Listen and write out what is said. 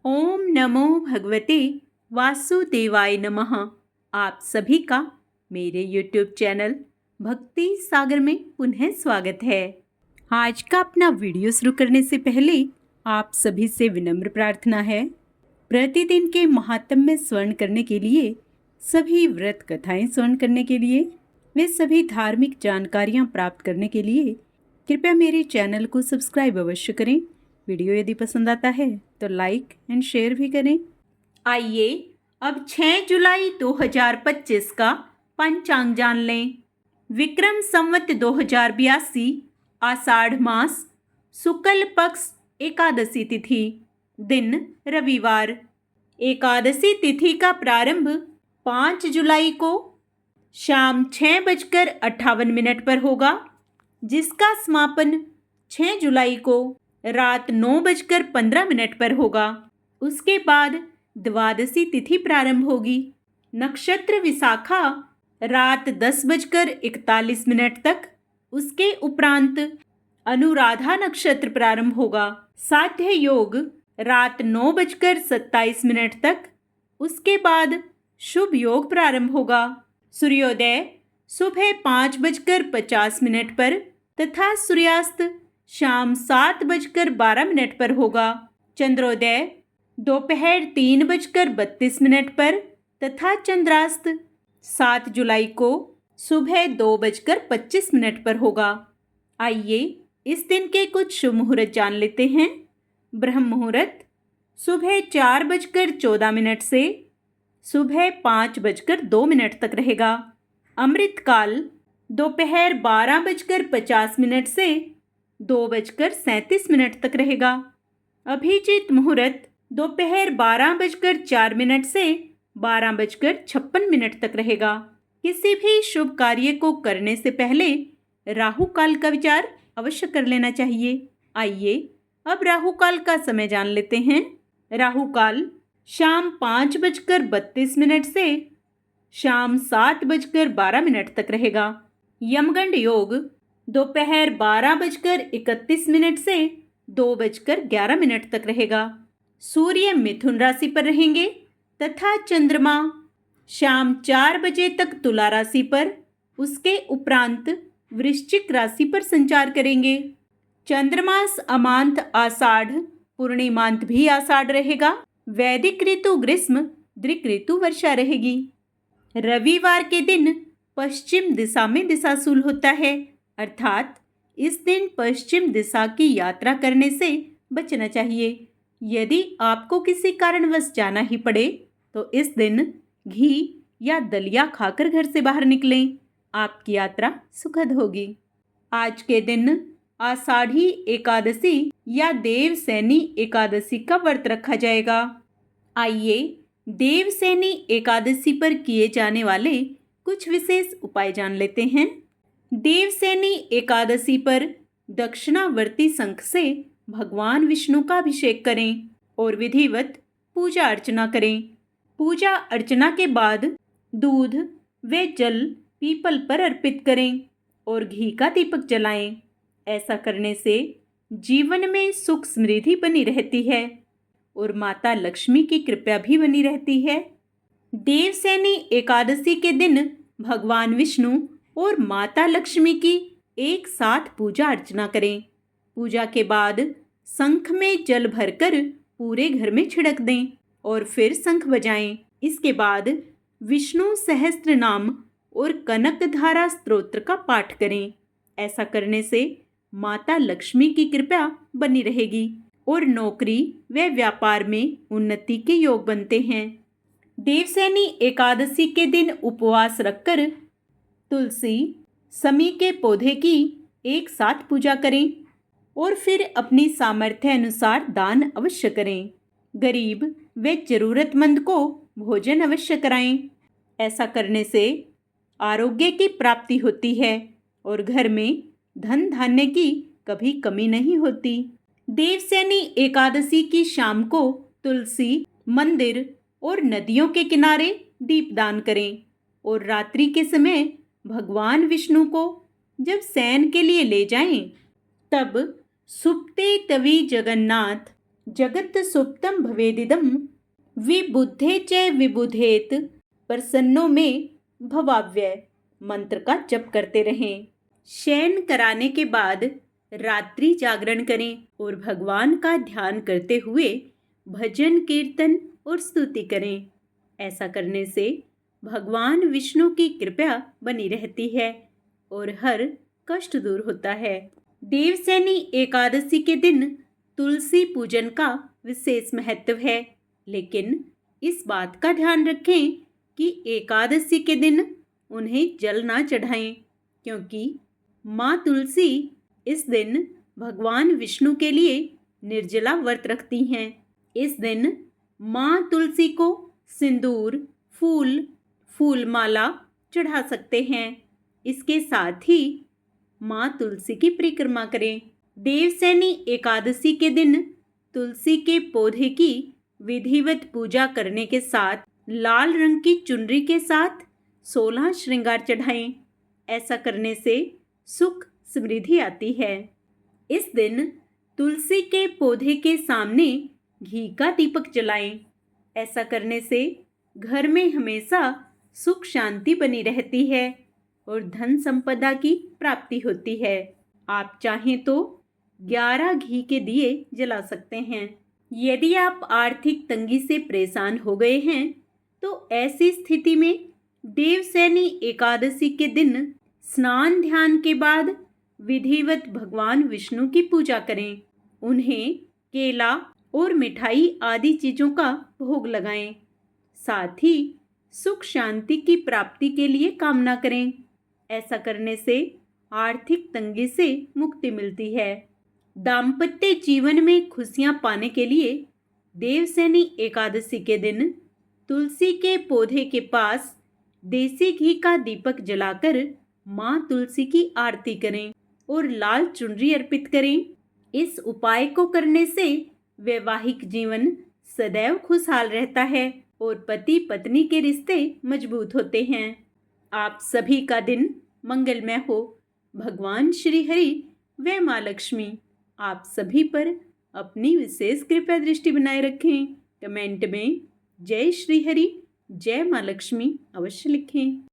ओम नमो भगवते वासुदेवाय नमः। आप सभी का मेरे YouTube चैनल भक्ति सागर में पुनः स्वागत है। आज का अपना वीडियो शुरू करने से पहले आप सभी से विनम्र प्रार्थना है, प्रतिदिन के महात्म्य में स्वर्ण करने के लिए, सभी व्रत कथाएं स्वर्ण करने के लिए, वे सभी धार्मिक जानकारियां प्राप्त करने के लिए कृपया मेरे चैनल को सब्सक्राइब अवश्य करें। वीडियो यदि पसंद आता है तो लाइक एंड शेयर भी करें। आइए अब 6 जुलाई 2025 का पंचांग जान लें। विक्रम संवत 2082 आषाढ़ मास शुक्ल पक्ष एकादशी तिथि, दिन रविवार। एकादशी तिथि का प्रारंभ 5 जुलाई को शाम 6:58 पर होगा, जिसका समापन 6 जुलाई को रात 9:15 पर होगा। उसके बाद द्वादशी तिथि प्रारंभ होगी। नक्षत्र विशाखा रात 10:41 तक, उसके उपरांत अनुराधा नक्षत्र प्रारंभ होगा। साध्य योग रात 9:27 तक, उसके बाद शुभ योग प्रारंभ होगा। सूर्योदय सुबह 5:50 पर तथा सूर्यास्त शाम 7:12 पर होगा। चंद्रोदय दोपहर 3:32 पर तथा चंद्रास्त 7 जुलाई को सुबह 2:25 पर होगा। आइए इस दिन के कुछ शुभ मुहूर्त जान लेते हैं। ब्रह्म मुहूर्त सुबह 4:14 से सुबह 5:02 तक रहेगा। अमृत काल दोपहर 12:50 से 2:37 तक रहेगा। अभिजीत मुहूर्त दोपहर 12:04 से 12:56 तक रहेगा। किसी भी शुभ कार्य को करने से पहले राहु काल का विचार अवश्य कर लेना चाहिए। आइए अब राहु काल का समय जान लेते हैं। राहु काल शाम 5:32 से शाम 7:12 तक रहेगा। यमगंड योग दोपहर 12:31 से 2:11 तक रहेगा। सूर्य मिथुन राशि पर रहेंगे तथा चंद्रमा शाम 4 बजे तक तुला राशि पर, उसके उपरांत वृश्चिक राशि पर संचार करेंगे। चंद्रमास अमांत आषाढ़, पूर्णिमांत भी आषाढ़ रहेगा। वैदिक ऋतु ग्रीष्म, दृक ऋतु वर्षा रहेगी। रविवार के दिन पश्चिम दिशा में दिशाशूल होता है, अर्थात इस दिन पश्चिम दिशा की यात्रा करने से बचना चाहिए। यदि आपको किसी कारणवश जाना ही पड़े तो इस दिन घी या दलिया खाकर घर से बाहर निकलें, आपकी यात्रा सुखद होगी। आज के दिन आषाढ़ी एकादशी या देवसैनी एकादशी का व्रत रखा जाएगा। आइए देवसैनी एकादशी पर किए जाने वाले कुछ विशेष उपाय जान लेते हैं। देवसैनी एकादशी पर दक्षिणावर्ती शंख से भगवान विष्णु का अभिषेक करें और विधिवत पूजा अर्चना करें। पूजा अर्चना के बाद दूध व जल पीपल पर अर्पित करें और घी का दीपक जलाएं। ऐसा करने से जीवन में सुख समृद्धि बनी रहती है और माता लक्ष्मी की कृपा भी बनी रहती है। देवसैनी एकादशी के दिन भगवान विष्णु और माता लक्ष्मी की एक साथ पूजा अर्चना करें। पूजा के बाद शंख में जल भरकर पूरे घर में छिड़क दें और फिर शंख बजाएं। इसके बाद विष्णु सहस्त्र नाम और कनकधारा स्तोत्र का पाठ करें। ऐसा करने से माता लक्ष्मी की कृपा बनी रहेगी और नौकरी व व्यापार में उन्नति के योग बनते हैं। देवसैनी एकादशी के दिन उपवास रखकर तुलसी, समी के पौधे की एक साथ पूजा करें और फिर अपनी सामर्थ्य अनुसार दान अवश्य करें। गरीब व जरूरतमंद को भोजन अवश्य कराएं। ऐसा करने से आरोग्य की प्राप्ति होती है और घर में धन धान्य की कभी कमी नहीं होती। देवसैनी एकादशी की शाम को तुलसी, मंदिर और नदियों के किनारे दीपदान करें और रात्रि के समय भगवान विष्णु को जब शयन के लिए ले जाएं, तब सुप्ते तवि जगन्नाथ जगत सुप्तम भवेदिदम विबुद्धे च विबुधेत प्रसन्नो में भवाव्यय मंत्र का जप करते रहें। शयन कराने के बाद रात्रि जागरण करें और भगवान का ध्यान करते हुए भजन कीर्तन और स्तुति करें। ऐसा करने से भगवान विष्णु की कृपा बनी रहती है और हर कष्ट दूर होता है। देवसैनी एकादशी के दिन तुलसी पूजन का विशेष महत्व है, लेकिन इस बात का ध्यान रखें कि एकादशी के दिन उन्हें जल ना चढ़ाएं, क्योंकि माँ तुलसी इस दिन भगवान विष्णु के लिए निर्जला व्रत रखती हैं। इस दिन माँ तुलसी को सिंदूर, फूल, फूलमाला चढ़ा सकते हैं। इसके साथ ही माँ तुलसी की परिक्रमा करें। देवसैनी एकादशी के दिन तुलसी के पौधे की विधिवत पूजा करने के साथ लाल रंग की चुनरी के साथ 16 श्रृंगार चढ़ाएं। ऐसा करने से सुख समृद्धि आती है। इस दिन तुलसी के पौधे के सामने घी का दीपक जलाएं। ऐसा करने से घर में हमेशा सुख शांति बनी रहती है और धन संपदा की प्राप्ति होती है। आप चाहें तो 11 घी के दिए जला सकते हैं। यदि आप आर्थिक तंगी से परेशान हो गए हैं तो ऐसी स्थिति में देवसैनी एकादशी के दिन स्नान ध्यान के बाद विधिवत भगवान विष्णु की पूजा करें। उन्हें केला और मिठाई आदि चीजों का भोग लगाएं। साथ ही सुख शांति की प्राप्ति के लिए कामना करें। ऐसा करने से आर्थिक तंगी से मुक्ति मिलती है। दाम्पत्य जीवन में खुशियां पाने के लिए देवसैनी एकादशी के दिन तुलसी के पौधे के पास देसी घी का दीपक जलाकर माँ तुलसी की आरती करें और लाल चुनरी अर्पित करें। इस उपाय को करने से वैवाहिक जीवन सदैव खुशहाल रहता है और पति पत्नी के रिश्ते मजबूत होते हैं। आप सभी का दिन मंगलमय हो। भगवान श्री हरि व माँ लक्ष्मी आप सभी पर अपनी विशेष कृपा दृष्टि बनाए रखें। कमेंट में जय श्री हरि, जय माँ लक्ष्मी अवश्य लिखें।